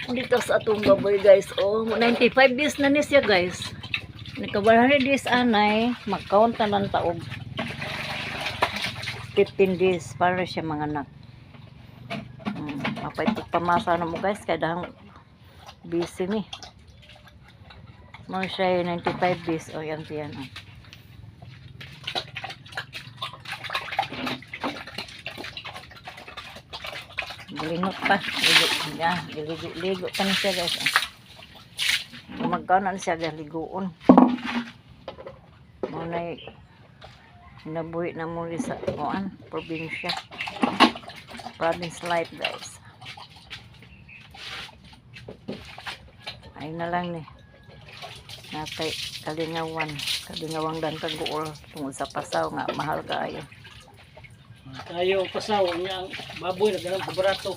Dito sa atong baboy guys. Oh, 95 days na ni siya guys. Naka 100 days anay, mag-count na lang taog. 15 days para siya mga anak. Mapaitik pamasa na mo guys, kaya dahang busy ni. Mo siya 95 days. O yan siya. Gilingot pa. Ligo pa na siya guys. Magkano na siya galiguon. Muna hinabuhi na muli sa probinsya. Province life guys. Ay na lang ni. Natay kalingawang dan kaguol tungod sa pasaw nga mahal kaayo. Kayo pasaw niya ang baboy na ganang barato.